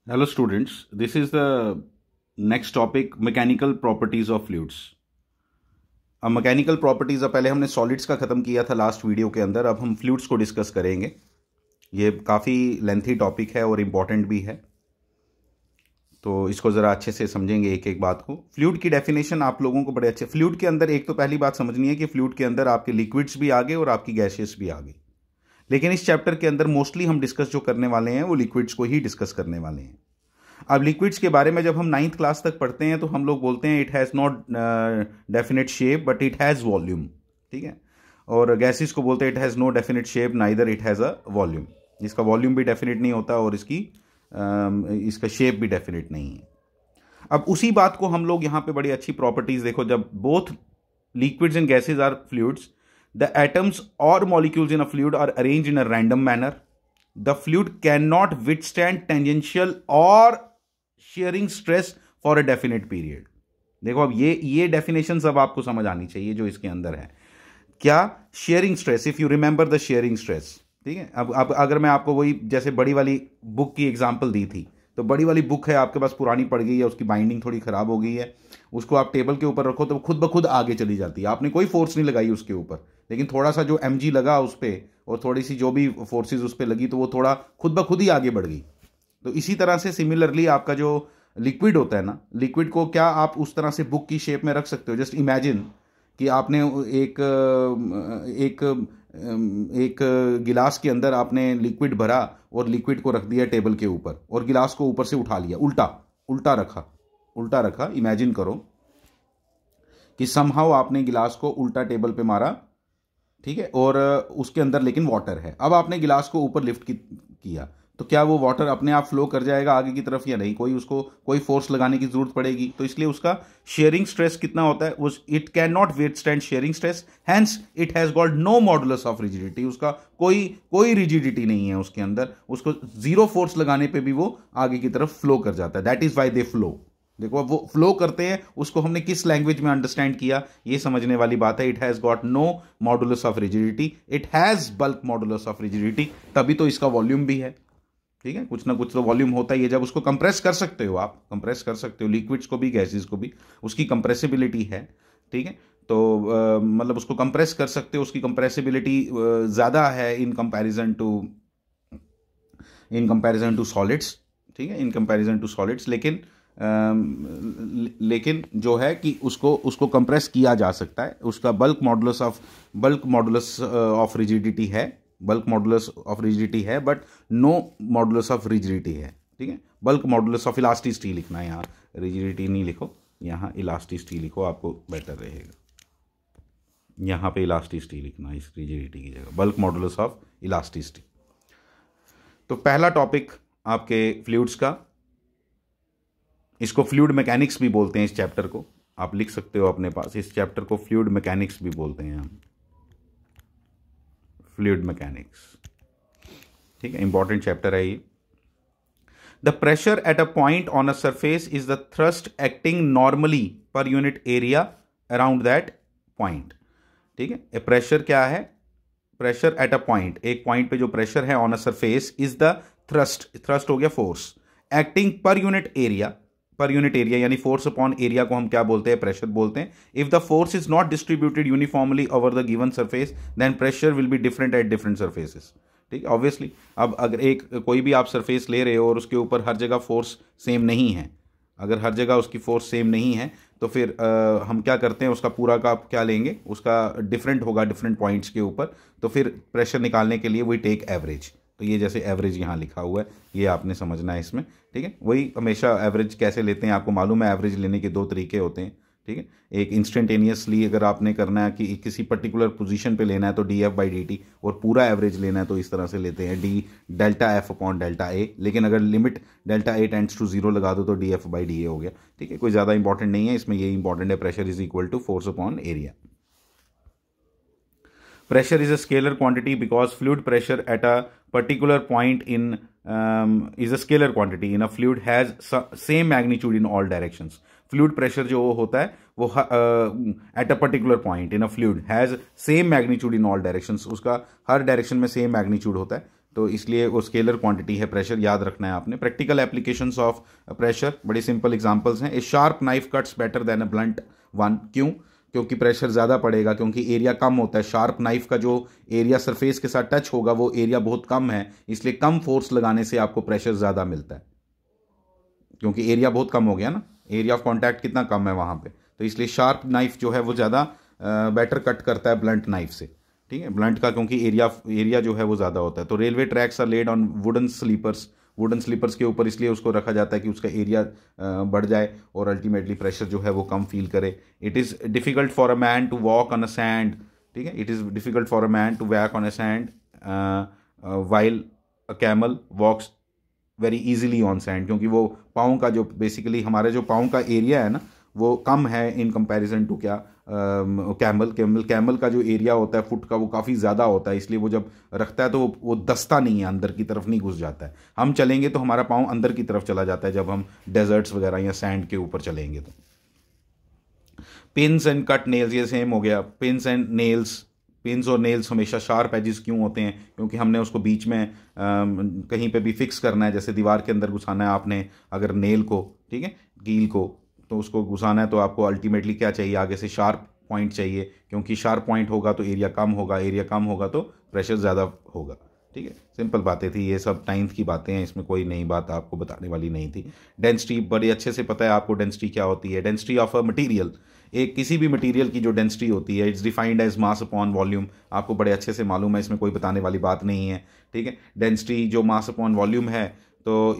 Hello students, this is the next topic mechanical properties of fluids. अब mechanical properties पहले हमने solids का ख़त्म किया था लास्ट वीडियो के अंदर। अब हम फ्लूइड्स को डिस्कस करेंगे। ये काफ़ी लेंथी टॉपिक है और इम्पॉर्टेंट भी है, तो इसको ज़रा अच्छे से समझेंगे एक एक बात को। फ्लूइड की डेफिनेशन आप लोगों को बड़े अच्छे, फ्लूइड के अंदर एक तो पहली बात समझनी है कि फ्लूइड के अंदर आपके लिक्विड्स भी आ गए और आपकी गैसेस भी आ गई, लेकिन इस चैप्टर के अंदर मोस्टली हम डिस्कस जो करने वाले हैं वो लिक्विड्स को ही डिस्कस करने वाले हैं। अब लिक्विड्स के बारे में जब हम 9th क्लास तक पढ़ते हैं तो हम लोग बोलते हैं it has not definite shape but it has volume, ठीक है। और गैसेस को बोलते हैं it has no definite shape neither it has a volume. इसका वॉल्यूम भी डेफिनेट नहीं होता और इसका शेप भी डेफिनेट नहीं है। अब उसी बात को हम लोग यहाँ पे बड़ी अच्छी प्रॉपर्टीज देखो, जब both liquids and gases are fluids, the atoms और molecules in a fluid are arranged in a random manner, the fluid can not withstand tangential और shearing stress for a definite period. देखो अब ये definition अब आपको समझ आनी चाहिए जो इसके अंदर है। क्या sharing stress, if you remember the sharing stress, ठीक है। अब अगर मैं आपको वही जैसे बड़ी वाली बुक की एग्जांपल दी थी, तो बड़ी वाली बुक है आपके पास, पुरानी पड़ गई है, उसकी बाइंडिंग थोड़ी खराब हो गई है, उसको आप टेबल के ऊपर रखो तो खुद ब खुद आगे चली जाती है। आपने कोई फोर्स नहीं लगाई उसके ऊपर, लेकिन थोड़ा सा जो mg लगा उस पर और थोड़ी सी जो भी फोर्सेज उस पर लगी तो वो थोड़ा खुद ब खुद ही आगे बढ़ गई। तो इसी तरह से सिमिलरली आपका जो लिक्विड होता है ना, लिक्विड को क्या आप उस तरह से बुक की शेप में रख सकते हो। जस्ट इमेजिन कि आपने एक गिलास के अंदर आपने लिक्विड भरा और लिक्विड को रख दिया टेबल के ऊपर और गिलास को ऊपर से उठा लिया, उल्टा रखा। इमेजिन करो कि समहाउ आपने गिलास को उल्टा टेबल पे मारा, ठीक है, और उसके अंदर लेकिन वाटर है। अब आपने गिलास को ऊपर लिफ्ट किया तो क्या वो वाटर अपने आप फ्लो कर जाएगा आगे की तरफ या नहीं? कोई फोर्स लगाने की जरूरत पड़ेगी। तो इसलिए उसका शेयरिंग स्ट्रेस कितना होता है, वो it can not withstand shearing stress, hence it has got no modulus of rigidity. उसका कोई रिजिडिटी नहीं है उसके अंदर, उसको जीरो फोर्स लगाने पे भी वो आगे की तरफ फ्लो कर जाता है। That is why they flow. देखो अब वो फ्लो करते हैं, उसको हमने किस लैंग्वेज में अंडरस्टैंड किया, ये समझने वाली बात है। It has got no modulus of rigidity, it has bulk modulus of rigidity, तभी तो इसका वॉल्यूम भी है, ठीक है। कुछ ना कुछ तो वॉल्यूम होता ही है। जब उसको कंप्रेस कर सकते हो, आप कंप्रेस कर सकते हो लिक्विड्स को भी गैसेस को भी, उसकी कंप्रेसिबिलिटी है, ठीक है। तो मतलब उसको कंप्रेस कर सकते हो, उसकी कंप्रेसिबिलिटी ज़्यादा है इन कंपैरिजन टू सॉलिड्स, ठीक है, इन कंपैरिजन टू सॉलिड्स। लेकिन जो है कि उसको कंप्रेस किया जा सकता है, उसका बल्क मॉडुलस ऑफ रिजिडिटी है, बल्क मॉडुलस ऑफ रिजिडिटी है but no modulus of rigidity है, ठीक है। बल्क मॉडुलस ऑफ इलास्टिसिटी लिखना है, यहाँ रिजिडिटी नहीं लिखो, यहाँ इलास्टिसिटी लिखो, आपको बेटर रहेगा। यहाँ पे इलास्टिसिटी लिखना इस रिजिडिटी की जगह, बल्क मॉडुलस ऑफ इलास्टिसिटी। तो पहला टॉपिक आपके फ्लूइड्स का, इसको फ्लूइड मैकेनिक्स भी बोलते हैं। इस चैप्टर को आप लिख सकते हो अपने पास, इस चैप्टर को फ्लूइड मैकेनिक्स भी बोलते हैं हम, फ्लूइड मैकेनिक्स, ठीक है। इंपॉर्टेंट चैप्टर है ये। The pressure at a point on a surface is the thrust acting normally per unit area around that point, ठीक है। प्रेशर क्या है? प्रेशर एट अ पॉइंट, एक पॉइंट पे जो प्रेशर है on a surface is the thrust हो गया force, acting per unit area यानी फोर्स अपॉन एरिया को हम क्या बोलते हैं? प्रेशर बोलते हैं। If the force is not distributed uniformly over the given surface then pressure will be different at different surfaces, ठीक है। ऑब्वियसली अब अगर कोई भी आप सरफेस ले रहे हो और उसके ऊपर हर जगह फोर्स सेम नहीं है, अगर हर जगह उसकी फोर्स सेम नहीं है तो फिर हम क्या करते हैं, उसका पूरा का क्या लेंगे, उसका डिफरेंट होगा डिफरेंट पॉइंट्स के ऊपर, तो फिर प्रेशर निकालने के लिए वी टेक एवरेज। तो ये जैसे एवरेज यहाँ लिखा हुआ है, ये आपने समझना है इसमें, ठीक है। वही हमेशा एवरेज कैसे लेते हैं आपको मालूम है। एवरेज लेने के दो तरीके होते हैं, ठीक है। एक इंस्टेंटेनियसली अगर आपने करना है कि किसी पर्टिकुलर पोजीशन पे लेना है तो df/dt, और पूरा एवरेज लेना है तो इस तरह से लेते हैं d delta f upon delta a। लेकिन अगर limit delta a tends to 0 लगा दो तो df/da हो गया, ठीक है। कोई ज़्यादा इंपॉर्टेंट नहीं है इसमें, ये इंपॉर्टेंट है, pressure is equal to force upon area. Pressure is a scalar quantity because fluid pressure at a particular point is a scalar quantity in a fluid has same magnitude in all directions. Fluid pressure जो होता है वो at a particular point in a fluid has same magnitude in all directions, उसका हर direction में same magnitude होता है। तो इसलिए वो स्केलर क्वांटिटी है प्रेशर, याद रखना है आपने। प्रैक्टिकल एप्लीकेशंस ऑफ प्रेशर, बड़ी सिंपल एग्जांपल्स हैं। A sharp knife cuts better than a blunt one. क्यों? क्योंकि प्रेशर ज़्यादा पड़ेगा, क्योंकि एरिया कम होता है। शार्प नाइफ का जो एरिया सरफेस के साथ टच होगा वो एरिया बहुत कम है, इसलिए कम फोर्स लगाने से आपको प्रेशर ज़्यादा मिलता है, क्योंकि एरिया बहुत कम हो गया ना, एरिया ऑफ कॉन्टैक्ट कितना कम है वहाँ पे। तो इसलिए शार्प नाइफ जो है वो ज़्यादा बेटर कट करता है ब्लंट नाइफ से, ठीक है, ब्लंट का, क्योंकि एरिया जो है वो ज़्यादा होता है। तो railway tracks are laid on wooden sleepers के ऊपर इसलिए उसको रखा जाता है कि उसका एरिया बढ़ जाए और अल्टीमेटली प्रेशर जो है वो कम फील करे। It is difficult for a man to walk on a sand, ठीक है, it is difficult for a man to walk on a sand while a camel walks very easily on sand, क्योंकि वो पाँव का जो basically हमारे जो पाँव का एरिया है ना वो कम है इन कंपैरिजन टू क्या कैमल का जो एरिया होता है फुट का वो काफ़ी ज़्यादा होता है, इसलिए वो जब रखता है तो वो दसता नहीं है, अंदर की तरफ नहीं घुस जाता है। हम चलेंगे तो हमारा पाँव अंदर की तरफ चला जाता है जब हम डेजर्ट्स वगैरह या सैंड के ऊपर चलेंगे। तो पिन्स एंड कट नेल्स, ये सेम हो गया। पिन्स एंड नेल्स, पिन्स और नेल्स हमेशा शार्प एजेस क्यों होते हैं? क्योंकि हमने उसको बीच में कहीं पे भी फिक्स करना है, जैसे दीवार के अंदर घुसाना है आपने अगर नेल को, ठीक है, कील को, तो उसको घुसाना है तो आपको अल्टीमेटली क्या चाहिए? आगे से शार्प पॉइंट चाहिए, क्योंकि शार्प पॉइंट होगा तो एरिया कम होगा, एरिया कम होगा तो प्रेशर ज़्यादा होगा, ठीक है। सिंपल बातें थी ये सब, 9th की बातें हैं, इसमें कोई नई बात आपको बताने वाली नहीं थी। डेंसिटी बड़ी अच्छे से पता है आपको, डेंसिटी क्या होती है। डेंसिटी ऑफ अ मटीरियल, एक किसी भी मटीरियल की जो डेंसिटी होती है, it's defined as mass upon volume, आपको बड़े अच्छे से मालूम है, इसमें कोई बताने वाली बात नहीं है, ठीक है। डेंसिटी जो मास अपॉन वॉल्यूम है, तो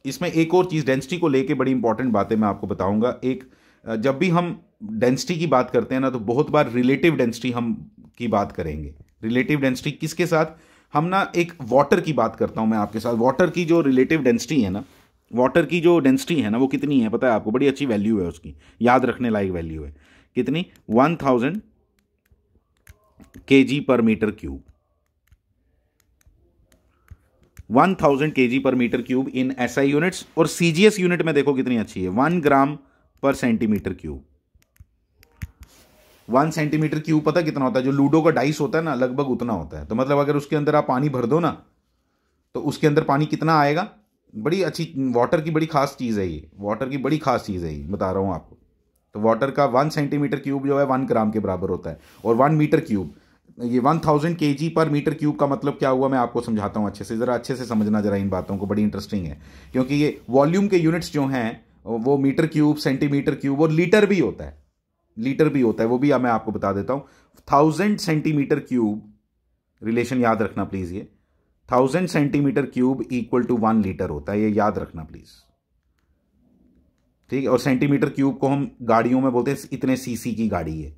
इसमें एक और चीज़ डेंसिटी को लेके बड़ी इंपॉर्टेंट बातें मैं आपको बताऊंगा। एक, जब भी हम डेंसिटी की बात करते हैं ना तो बहुत बार रिलेटिव डेंसिटी हम की बात करेंगे। रिलेटिव डेंसिटी किसके साथ? हम ना एक वाटर की बात करता हूं मैं आपके साथ। वाटर की जो रिलेटिव डेंसिटी है ना, वाटर की जो डेंसिटी है ना वो कितनी है पता है आपको? बड़ी अच्छी वैल्यू है उसकी, याद रखने लायक वैल्यू है। कितनी? 1000 kg per metre cube. 1000 kg per metre cube in SI units, और CGS यूनिट में देखो कितनी अच्छी है, 1 ग्राम पर सेंटीमीटर क्यूब। 1 सेंटीमीटर क्यूब पता कितना होता है? जो लूडो का डाइस होता है ना, लगभग उतना होता है। तो मतलब अगर उसके अंदर आप पानी भर दो ना तो उसके अंदर पानी कितना आएगा? बड़ी अच्छी वाटर की बड़ी खास चीज़ है ये, वाटर की बड़ी खास चीज़ है ये, बता रहा हूँ आपको। तो वाटर का 1 सेंटीमीटर क्यूब जो है 1 ग्राम के बराबर होता है, और 1 मीटर क्यूब, ये 1000 kg पर मीटर क्यूब का मतलब क्या हुआ मैं आपको समझाता हूँ अच्छे से, ज़रा अच्छे से समझना जरा इन बातों को, बड़ी इंटरेस्टिंग है। क्योंकि ये वॉल्यूम के यूनिट्स जो हैं वो मीटर क्यूब, सेंटीमीटर क्यूब और लीटर भी होता है, लीटर भी होता है, वो भी मैं आपको बता देता हूँ। 1000 सेंटीमीटर क्यूब, रिलेशन याद रखना प्लीज़, ये 1000 centimetre cube equal to 1 litre होता है, ये याद रखना प्लीज़, ठीक है। और सेंटीमीटर क्यूब को हम गाड़ियों में बोलते हैं इतने सीसी की गाड़ी है,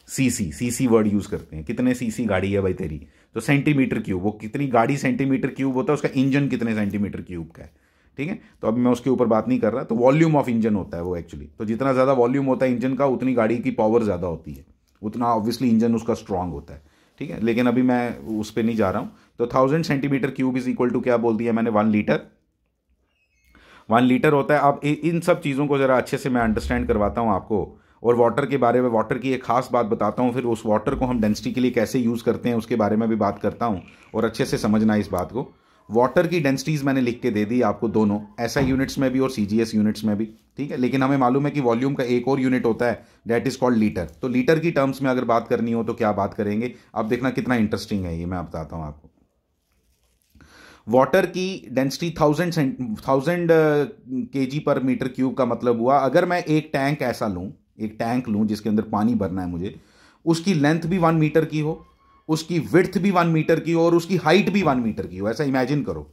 सीसी वर्ड यूज करते हैं, कितने सीसी गाड़ी है भाई तेरी। तो सेंटीमीटर क्यूब, वो कितनी गाड़ी सेंटीमीटर क्यूब होता है, उसका इंजन कितने सेंटीमीटर क्यूब का है, ठीक है। तो अब मैं उसके ऊपर बात नहीं कर रहा। तो वॉल्यूम ऑफ इंजन होता है वो एक्चुअली, तो जितना ज़्यादा वॉल्यूम होता है इंजन का उतनी गाड़ी की पावर ज़्यादा होती है, उतना ऑब्वियसली इंजन उसका स्ट्रांग होता है, ठीक है। लेकिन अभी मैं उस पर नहीं जा रहा हूँ। तो 1000 centimetre cube is equal to क्या बोल दिया मैंने? 1 लीटर। 1 लीटर होता है। अब इन सब चीज़ों को ज़रा अच्छे से मैं अंडरस्टैंड करवाता हूँ आपको, और वाटर के बारे में, वाटर की एक खास बात बताता हूँ, फिर उस वाटर को हम डेंसिटी के लिए कैसे यूज़ करते हैं उसके बारे में भी बात करता हूँ, और अच्छे से समझना इस बात को। वाटर की डेंसिटीज़ मैंने लिख के दे दी आपको, दोनों SI यूनिट्स में भी और CGS यूनिट्स में भी, ठीक है। लेकिन हमें मालूम है कि वॉल्यूम का एक और यूनिट होता है, दैट इज कॉल्ड लीटर। तो लीटर की टर्म्स में अगर बात करनी हो तो क्या बात करेंगे? अब देखना कितना इंटरेस्टिंग है ये, मैं बताता हूँ आपको। वाटर की density 1000 kg per metre cube का मतलब हुआ, अगर मैं एक टैंक ऐसा लूं, एक टैंक लूं जिसके अंदर पानी भरना है मुझे, उसकी लेंथ भी 1 मीटर की हो, उसकी विड्थ भी 1 मीटर की हो, और उसकी हाइट भी 1 मीटर की हो। ऐसा इमेजिन करो,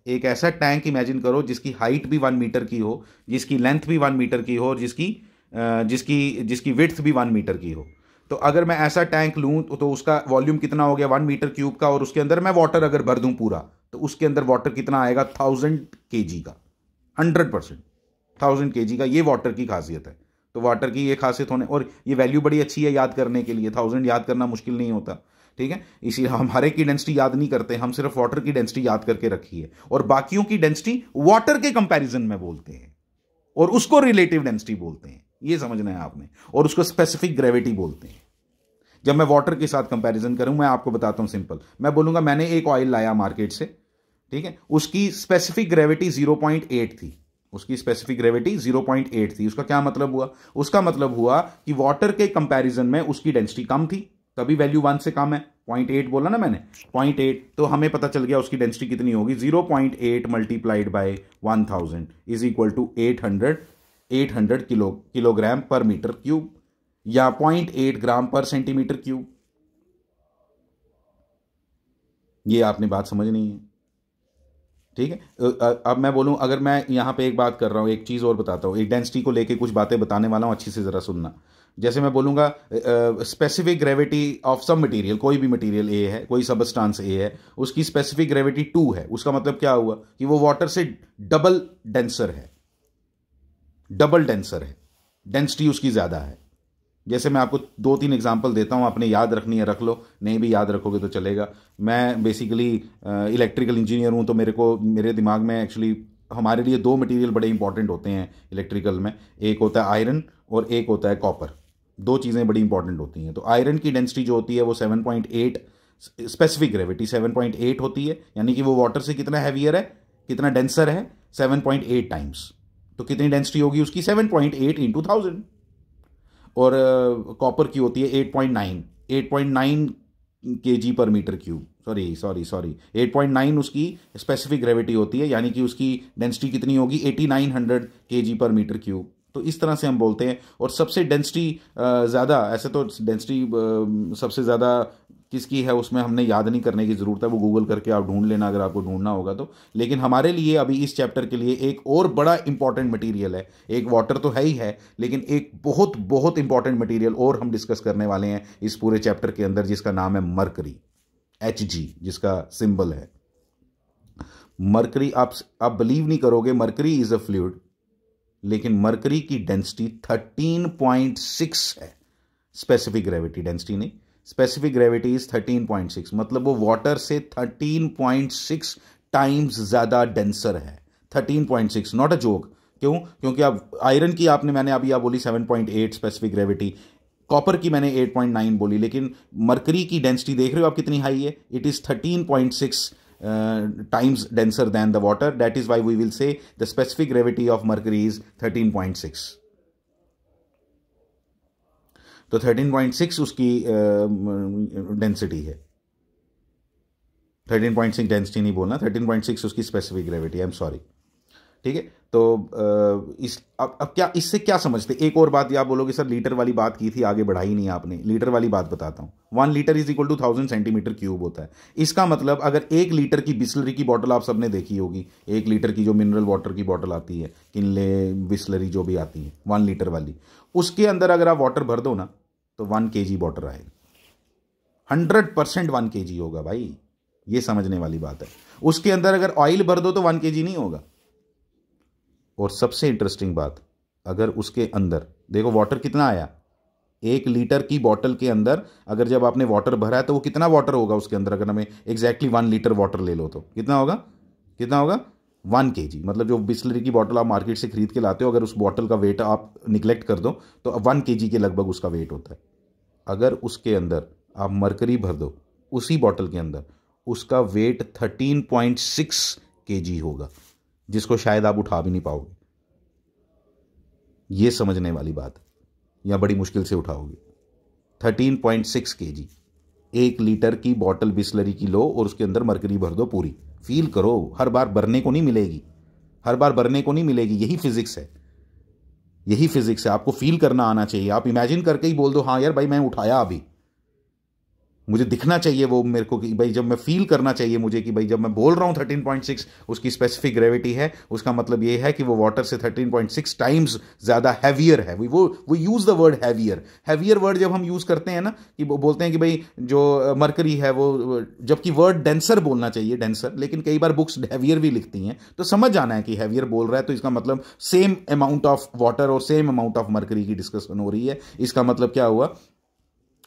एक ऐसा टैंक इमेजिन करो जिसकी हाइट भी 1 मीटर की हो, जिसकी लेंथ भी 1 मीटर की हो, और जिसकी विड्थ भी 1 मीटर की हो। तो अगर मैं ऐसा टैंक लूं तो उसका वॉल्यूम कितना हो गया? 1 मीटर क्यूब का, और उसके अंदर मैं वाटर अगर भर दूं पूरा तो उसके अंदर वाटर कितना आएगा? 1000 kg का, 100% 1000 kg का। ये वाटर की खासियत है। तो वाटर की ये खासियत होने, और ये वैल्यू बड़ी अच्छी है याद करने के लिए, 1000 याद करना मुश्किल नहीं होता, ठीक है। इसीलिए हम हर एक की डेंसिटी याद नहीं करते, हम सिर्फ वाटर की डेंसिटी याद करके रखी है, और बाकियों की डेंसिटी वाटर के कंपैरिजन में बोलते हैं, और उसको रिलेटिव डेंसिटी बोलते हैं, ये समझना है आपने, और उसको स्पेसिफिक ग्रेविटी बोलते हैं। जब मैं वाटर के साथ कंपैरिजन करूं, मैं आपको बताता हूं सिंपल, मैं बोलूंगा मैंने एक ऑयल लाया मार्केट से, ठीक है, उसकी स्पेसिफिक ग्रेविटी 0.8 थी, उसकी स्पेसिफिक ग्रेविटी 0.8 थी। उसका क्या मतलब हुआ? उसका मतलब हुआ कि वाटर के कंपैरिजन में उसकी डेंसिटी कम थी, तभी वैल्यू 1 से कम है। 0.8 बोला ना मैंने, 0.8, तो हमें पता चल गया उसकी डेंसिटी कितनी होगी, 0.8 multiplied by 1000 is equal to 800 kilogram per metre cube, या 0.8 ग्राम पर सेंटीमीटर क्यूब। ये आपने बात समझनी है, ठीक है। अब मैं बोलूं, अगर मैं यहां पे एक बात कर रहा हूं, एक चीज और बताता हूं, एक डेंसिटी को लेके कुछ बातें बताने वाला हूं, अच्छी से जरा सुनना। जैसे मैं बोलूंगा स्पेसिफिक ग्रेविटी ऑफ सब मटेरियल, कोई भी मटेरियल ए है, कोई सबस्टांस ए है, उसकी स्पेसिफिक ग्रेविटी 2 है, उसका मतलब क्या हुआ कि वो वाटर से डबल डेंसर है, डबल डेंसर है, डेंसिटी उसकी ज्यादा है। जैसे मैं आपको 2-3 एग्जांपल देता हूं, आपने याद रखनी है रख लो, नहीं भी याद रखोगे तो चलेगा। मैं बेसिकली इलेक्ट्रिकल इंजीनियर हूं, तो मेरे दिमाग में एक्चुअली हमारे लिए 2 मटेरियल बड़े इंपॉर्टेंट होते हैं इलेक्ट्रिकल में, एक होता है आयरन और एक होता है कॉपर। 2 चीज़ें बड़ी इंपॉर्टेंट होती हैं। तो आयरन की डेंसिटी जो होती है वो 7.8, स्पेसिफिक ग्रेविटी 7.8 होती है, यानी कि वो वाटर से कितना हैवियर है, कितना डेंसर है, 7.8 टाइम्स। तो कितनी डेंसिटी होगी उसकी, 7.8 इंटू 1000। और कॉपर की होती है 8.9 kg per metre cube, sorry 8.9 उसकी स्पेसिफिक ग्रेविटी होती है, यानी कि उसकी डेंसिटी कितनी होगी, 8900 kg पर मीटर क्यूब। तो इस तरह से हम बोलते हैं। और सबसे डेंसिटी ज़्यादा, ऐसे तो डेंसिटी सबसे ज़्यादा किसकी है उसमें हमने याद नहीं करने की ज़रूरत है, वो गूगल करके आप ढूंढ लेना अगर आपको ढूंढना होगा तो। लेकिन हमारे लिए अभी इस चैप्टर के लिए एक और बड़ा इंपॉर्टेंट मटेरियल है, एक वाटर तो है ही है, लेकिन एक बहुत बहुत इंपॉर्टेंट मटेरियल और हम डिस्कस करने वाले हैं इस पूरे चैप्टर के अंदर, जिसका नाम है मरकरी, Hg जिसका सिंबल है मरकरी। आप बिलीव नहीं करोगे, मरकरी इज अ फ्लूइड, लेकिन मरकरी की डेंसिटी 13.6 है। स्पेसिफिक ग्रेविटी, डेंसिटी नहीं, स्पेसिफिक ग्रेविटी इज 13.6, मतलब वो वाटर से 13.6 टाइम्स ज्यादा डेंसर है। 13.6, नॉट अ जोक। क्यों? क्योंकि अब आयरन की मैंने अभी आप बोली 7.8 स्पेसिफिक ग्रेविटी, कॉपर की मैंने 8.9 बोली, लेकिन मरकरी की डेंसिटी देख रहे हो आप कितनी हाई है, it is 13.6 times denser than the water. That is why we will say the specific gravity of mercury is 13.6. तो 13.6 उसकी डेंसिटी है, 13.6 डेंसिटी नहीं बोलना, 13.6 उसकी specific gravity, I am sorry, ठीक है। तो अब क्या इससे क्या समझते? एक और बात, आप बोलोगे सर लीटर वाली बात की थी, आगे बढ़ाई नहीं आपने, लीटर वाली बात बताता हूं। 1 litre is equal to 1000 centimetre cube होता है। इसका मतलब अगर 1 लीटर की बिस्लरी की बोतल आप सबने देखी होगी, 1 लीटर की जो मिनरल वाटर की बोतल आती है, किनले बिस्लरी जो भी आती है 1 लीटर वाली, उसके अंदर अगर आप वाटर भर दो ना तो 1 kg वाटर आएगा, 100% 1 kg होगा भाई, ये समझने वाली बात है। उसके अंदर अगर ऑयल भर दो तो 1 kg नहीं होगा। और सबसे इंटरेस्टिंग बात, अगर उसके अंदर देखो वाटर कितना आया, 1 लीटर की बोतल के अंदर अगर जब आपने वाटर भरा है तो वो कितना वाटर होगा उसके अंदर, अगर हमें एग्जैक्टली 1 लीटर वाटर ले लो तो कितना होगा, 1 kg। मतलब जो बिस्लरी की बोतल आप मार्केट से खरीद के लाते हो, अगर उस बोतल का वेट आप निगलेक्ट कर दो तो 1 kg के लगभग उसका वेट होता है। अगर उसके अंदर आप मरकरी भर दो उसी बोतल के अंदर, उसका वेट 13.6 kg होगा, जिसको शायद आप उठा भी नहीं पाओगे। यह समझने वाली बात है, या बड़ी मुश्किल से उठाओगे। 13.6 kg, 1 लीटर की बोतल बिस्लरी की लो और उसके अंदर मरकरी भर दो पूरी। फील करो, हर बार भरने को नहीं मिलेगी, हर बार भरने को नहीं मिलेगी। यही फिजिक्स है, यही फिजिक्स है। आपको फील करना आना चाहिए। आप इमेजिन करके ही बोल दो हाँ यार भाई मैं उठाया, अभी मुझे दिखना चाहिए वो मेरे को कि भाई, जब मैं फील करना चाहिए मुझे कि भाई जब मैं बोल रहा हूं 13.6 उसकी स्पेसिफिक ग्रेविटी है, उसका मतलब ये है कि वो वाटर से 13.6 टाइम्स ज्यादा हैवियर है। वो use the word heavier. Heavier word जब हम यूज करते हैं ना, कि बोलते हैं कि भाई जो मरकरी है वो, जबकि वर्ड डेंसर बोलना चाहिए, डेंसर, लेकिन कई बार बुक्स हैवियर भी लिखती हैं, तो समझ जाना है कि हैवियर बोल रहा है तो इसका मतलब सेम अमाउंट ऑफ वाटर और सेम अमाउंट ऑफ मरकरी की डिस्कशन हो रही है। इसका मतलब क्या हुआ,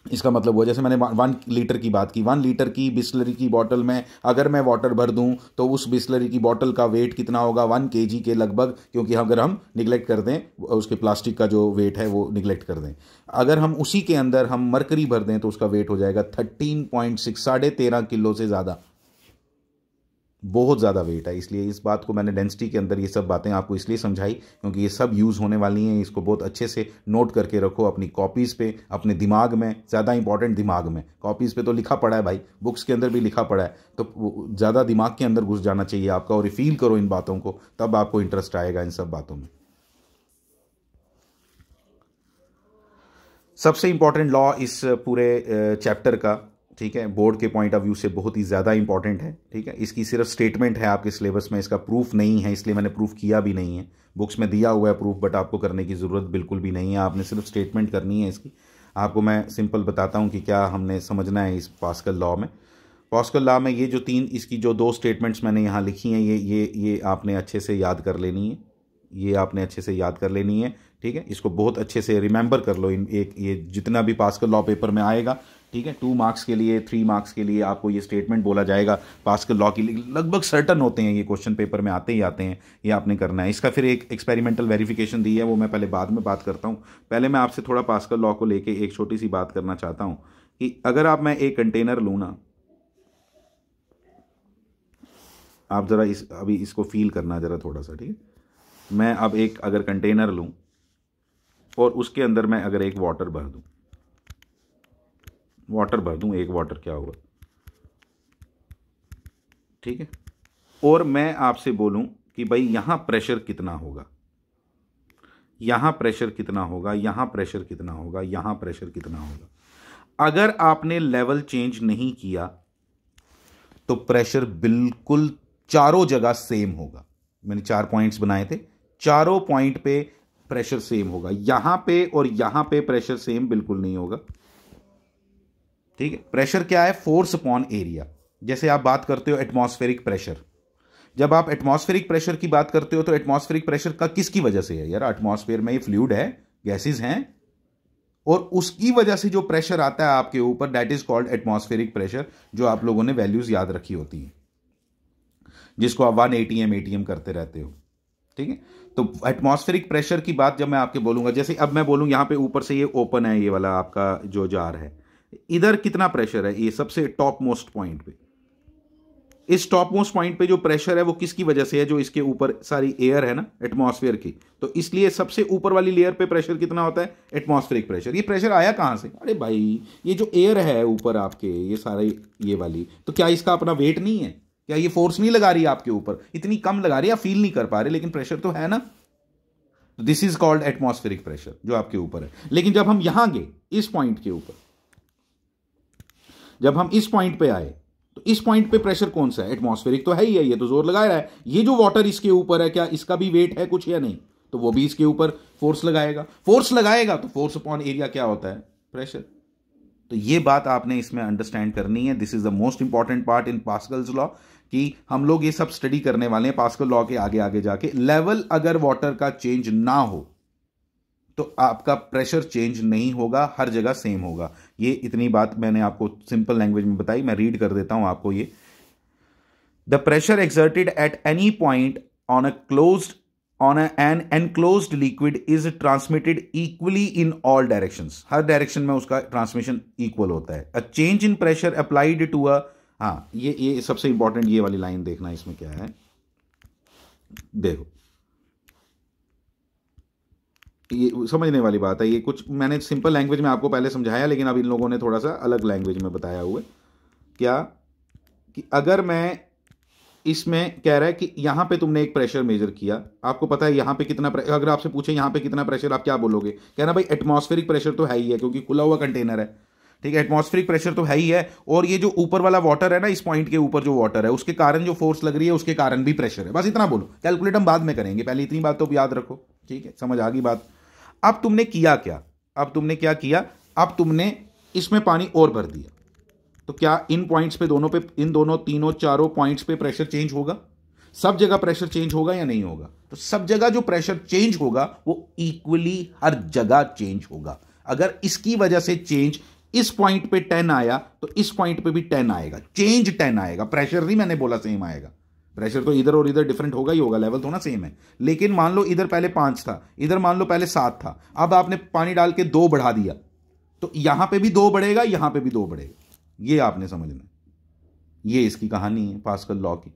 इसका मतलब हुआ, जैसे मैंने 1 लीटर की बात की, 1 लीटर की बिस्लरी की बॉटल में अगर मैं वाटर भर दूं तो उस बिस्लरी की बॉटल का वेट कितना होगा, 1 kg के लगभग, क्योंकि अगर हम निगलेक्ट कर दें उसके प्लास्टिक का जो वेट है वो निगलेक्ट कर दें, अगर हम उसी के अंदर हम मरकरी भर दें तो उसका वेट हो जाएगा 13.6, 13.5 किलो से ज़्यादा, बहुत ज़्यादा वेट है। इसलिए इस बात को मैंने डेंसिटी के अंदर ये सब बातें आपको इसलिए समझाई क्योंकि ये सब यूज़ होने वाली हैं। इसको बहुत अच्छे से नोट करके रखो अपनी कॉपीज़ पे, अपने दिमाग में, ज़्यादा इंपॉर्टेंट दिमाग में। कॉपीज़ पे तो लिखा पड़ा है भाई, बुक्स के अंदर भी लिखा पड़ा है, तो ज़्यादा दिमाग के अंदर घुस जाना चाहिए आपका, और फील करो इन बातों को, तब आपको इंटरेस्ट आएगा इन सब बातों में। सबसे इंपॉर्टेंट लॉ इस पूरे चैप्टर का, ठीक है, बोर्ड के पॉइंट ऑफ व्यू से बहुत ही ज़्यादा इंपॉर्टेंट है, ठीक है। इसकी सिर्फ स्टेटमेंट है आपके सिलेबस में, इसका प्रूफ नहीं है, इसलिए मैंने प्रूफ किया भी नहीं है। बुक्स में दिया हुआ है प्रूफ, बट आपको करने की ज़रूरत बिल्कुल भी नहीं है, आपने सिर्फ स्टेटमेंट करनी है इसकी। आपको मैं सिंपल बताता हूँ कि क्या हमने समझना है इस पास्कल लॉ में। पास्कल लॉ में ये जो इसकी जो 2 स्टेटमेंट्स मैंने यहाँ लिखी हैं, ये आपने अच्छे से याद कर लेनी है, ये आपने अच्छे से याद कर लेनी है, ठीक है। इसको बहुत अच्छे से रिमेंबर कर लो, ये जितना भी पास्कल लॉ पेपर में आएगा, ठीक है, 2 मार्क्स के लिए, 3 मार्क्स के लिए आपको ये स्टेटमेंट बोला जाएगा पास्कल लॉ के लिए, लगभग सर्टन होते हैं ये क्वेश्चन पेपर में आते ही आते हैं, ये आपने करना है। इसका फिर एक एक्सपेरिमेंटल वेरिफिकेशन दी है, वो मैं पहले बाद में बात करता हूँ। पहले मैं आपसे थोड़ा पास्कल लॉ को लेके एक छोटी सी बात करना चाहता हूँ कि अगर मैं एक कंटेनर लूँ ना, आप ज़रा अभी इसको फील करना ज़रा थोड़ा सा, ठीक है। मैं अब एक अगर कंटेनर लूँ और उसके अंदर मैं अगर एक वाटर भर दूँ, एक वाटर क्या होगा, ठीक है, और मैं आपसे बोलूं कि भाई यहां प्रेशर कितना होगा, यहां प्रेशर कितना होगा, यहां प्रेशर कितना होगा, यहां प्रेशर कितना होगा, अगर आपने लेवल चेंज नहीं किया तो प्रेशर बिल्कुल चारों जगह सेम होगा। मैंने 4 पॉइंट्स बनाए थे, चारों पॉइंट पे प्रेशर सेम होगा, यहां पे और यहां पे प्रेशर सेम बिल्कुल नहीं होगा, ठीक है। प्रेशर क्या है, फोर्स अपॉन एरिया। जैसे आप बात करते हो एटमॉस्फेरिक प्रेशर, जब आप एटमॉस्फेरिक प्रेशर की बात करते हो तो एटमॉस्फेरिक प्रेशर का किसकी वजह से है यार, एटमॉस्फेयर में ये फ्लूइड है, गैसेस हैं, और उसकी वजह से जो प्रेशर आता है आपके ऊपर, that is called atmospheric pressure, जो आप लोगों ने वैल्यूज याद रखी होती है, जिसको आप 1 ATM करते रहते हो, ठीक है। तो एटमॉस्फेरिक प्रेशर की बात जब मैं आपके बोलूंगा, जैसे अब मैं बोलूं यहां पे ऊपर से ये ओपन है, ये वाला आपका जो जार है, इधर कितना प्रेशर है, ये सबसे टॉप मोस्ट पॉइंट पे, इस टॉप मोस्ट पॉइंट पे जो प्रेशर है वो किसकी वजह से है, जो इसके ऊपर सारी एयर है ना एटमॉस्फेयर की, तो इसलिए सबसे ऊपर वाली लेयर पे प्रेशर कितना होता है, एटमॉस्फेरिक प्रेशर। ये प्रेशर आया कहां से, अरे भाई ये जो एयर है ऊपर आपके, ये सारा ये वाली, तो क्या इसका अपना वेट नहीं है, क्या ये फोर्स नहीं लगा रही आपके ऊपर, इतनी कम लगा रही है, आप फील नहीं कर पा रहे, लेकिन प्रेशर तो है ना। This is called atmospheric pressure जो आपके ऊपर है। लेकिन जब हम यहां गए इस पॉइंट के ऊपर, जब हम इस पॉइंट पे आए, तो इस पॉइंट पे प्रेशर कौन सा है, एटमॉस्फेरिक तो है ही है, ये तो जोर लगा रहा है, ये जो वाटर इसके ऊपर है क्या इसका भी वेट है कुछ या नहीं, तो वो भी इसके ऊपर फोर्स लगाएगा, तो फोर्स अपॉन एरिया क्या होता है, प्रेशर। तो ये बात आपने इसमें अंडरस्टैंड करनी है, this is the most important part in Pascal's law, कि हम लोग ये सब स्टडी करने वाले हैं पास्कल लॉ के आगे आगे जाके। लेवल अगर वाटर का चेंज ना हो तो आपका प्रेशर चेंज नहीं होगा, हर जगह सेम होगा। ये इतनी बात मैंने आपको सिंपल लैंग्वेज में बताई, मैं रीड कर देता हूं आपको ये। The pressure exerted at any point on an enclosed liquid is transmitted equally in all directions, हर डायरेक्शन में उसका ट्रांसमिशन इक्वल होता है। A change in pressure applied to हाँ, ये सबसे इंपॉर्टेंट ये वाली लाइन देखना, इसमें क्या है देखो, ये समझने वाली बात है, ये कुछ मैंने सिंपल लैंग्वेज में आपको पहले समझाया, लेकिन अब इन लोगों ने थोड़ा सा अलग लैंग्वेज में बताया हुआ है। क्या कि अगर मैं इसमें कह रहा है कि यहां पे तुमने एक प्रेशर मेजर किया, आपको पता है यहां पे कितना अगर आपसे पूछे यहां पे कितना प्रेशर, आप क्या बोलोगे, कहना भाई एटमॉस्फेरिक प्रेशर तो है ही है क्योंकि खुला हुआ कंटेनर है, ठीक है, एटमॉस्फेरिक प्रेशर तो है ही है, और ये जो ऊपर वाला वाटर है ना, इस पॉइंट के ऊपर जो वाटर है उसके कारण जो फोर्स लग रही है उसके कारण भी प्रेशर है, बस इतना बोलो। कैलकुलेट हम बाद में करेंगे, पहले इतनी बात तो याद रखो, ठीक है, समझ आ गई बात। अब तुमने किया क्या, अब तुमने क्या किया, अब तुमने इसमें पानी और भर दिया, तो क्या इन पॉइंट्स पे दोनों पे, इन दोनों तीनों चारों पॉइंट्स पे प्रेशर चेंज होगा, सब जगह प्रेशर चेंज होगा या नहीं होगा, तो सब जगह जो प्रेशर चेंज होगा वो इक्वली हर जगह चेंज होगा। अगर इसकी वजह से चेंज इस पॉइंट पे 10 आया तो इस पॉइंट पे भी 10 आएगा, चेंज 10 आएगा। प्रेशर नहीं मैंने बोला सेम आएगा, प्रेशर तो इधर और इधर डिफरेंट होगा ही होगा, लेवल तो ना सेम है। लेकिन मान लो इधर पहले 5 था, इधर मान लो पहले 7 था, अब आपने पानी डाल के 2 बढ़ा दिया तो यहां पे भी 2 बढ़ेगा, यहां पे भी 2 बढ़ेगा। ये आपने समझना, ये इसकी कहानी है पास्कल लॉ की।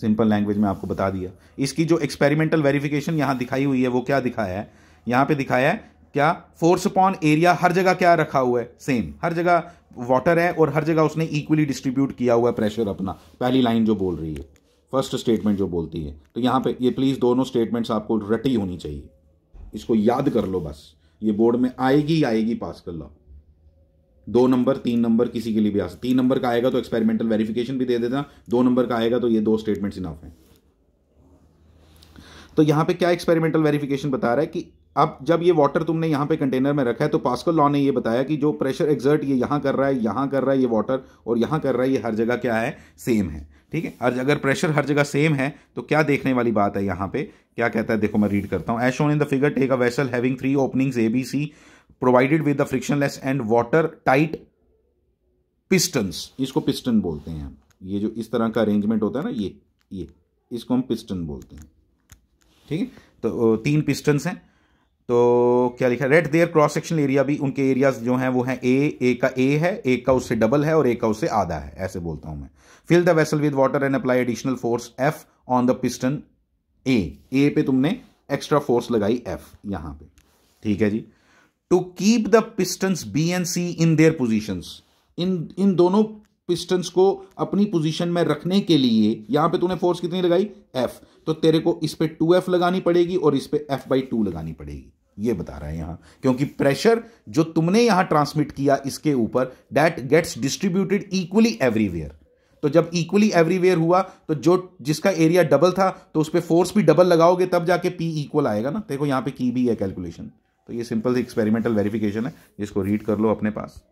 सिंपल लैंग्वेज में आपको बता दिया। इसकी जो एक्सपेरिमेंटल वेरिफिकेशन यहां दिखाई हुई है वो क्या दिखाया है, यहां पे दिखाया है क्या, फोर्स अपॉन एरिया हर जगह क्या रखा हुआ है, सेम। हर जगह वाटर है और हर जगह उसने इक्वली डिस्ट्रीब्यूट किया हुआ है प्रेशर अपना। पहली लाइन जो बोल रही है, फर्स्ट स्टेटमेंट जो बोलती है, तो यहां पे ये प्लीज दोनों स्टेटमेंट्स आपको रटी होनी चाहिए, इसको याद कर लो बस। ये बोर्ड में आएगी आएगी पास्कल लॉ। 2 नंबर 3 नंबर किसी के लिए भी आ सकता। 3 नंबर का आएगा तो एक्सपेरिमेंटल वेरिफिकेशन भी दे देना, 2 नंबर का आएगा तो ये 2 स्टेटमेंट्स इनफ हैं। तो यहां पे क्या एक्सपेरिमेंटल वेरिफिकेशन बता रहा है कि अब जब ये वाटर तुमने यहां पे कंटेनर में रखा है तो पास्कल लॉ ने ये बताया कि जो प्रेशर एक्सर्ट ये यहां कर रहा है, यहां कर रहा है ये वाटर, और यहां कर रहा है ये हर जगह क्या है, सेम है। ठीक है, अगर प्रेशर हर जगह सेम है तो क्या देखने वाली बात है, यहां पे क्या कहता है, देखो मैं रीड करता हूं। As shown in the figure, take a vessel having 3 openings A B C provided with the frictionless and water tight pistons, इसको पिस्टन बोलते हैं हम। ये जो इस तरह का अरेंजमेंट होता है ना, ये इसको हम पिस्टन बोलते हैं। ठीक है, तो 3 पिस्टन्स हैं। तो क्या लिखा है, rate their cross sectional area भी, उनके एरियाज जो हैं वो हैं एक का ए है, एक का उससे डबल है और एक का उससे आधा है, ऐसे बोलता हूं मैं। Fill the vessel with water and apply additional force F on the piston A पे तुमने एक्स्ट्रा फोर्स लगाई एफ यहां पे। ठीक है जी। To keep the pistons B and C in their positions, इन दोनों पिस्टन्स को अपनी पोजीशन में रखने के लिए यहां पे तूने फोर्स कितनी लगाई, एफ, तो तेरे को इस पे 2F लगानी पड़ेगी और इस पे F/2 लगानी पड़ेगी। ये बता रहा है यहां, क्योंकि प्रेशर जो तुमने यहां ट्रांसमिट किया इसके ऊपर, that gets distributed equally everywhere. तो जब इक्वली एवरीवेयर हुआ तो जो जिसका एरिया डबल था तो उस पर फोर्स भी डबल लगाओगे तब जाके P इक्वल आएगा ना। देखो यहां पे की भी है कैलकुलेशन। तो ये सिंपल एक्सपेरिमेंटल वेरिफिकेशन है, जिसको रीड कर लो अपने पास।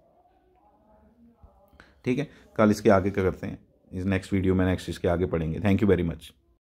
ठीक है, कल इसके आगे क्या करते हैं, इस नेक्स्ट वीडियो में नेक्स्ट इसके आगे पढ़ेंगे। Thank you very much.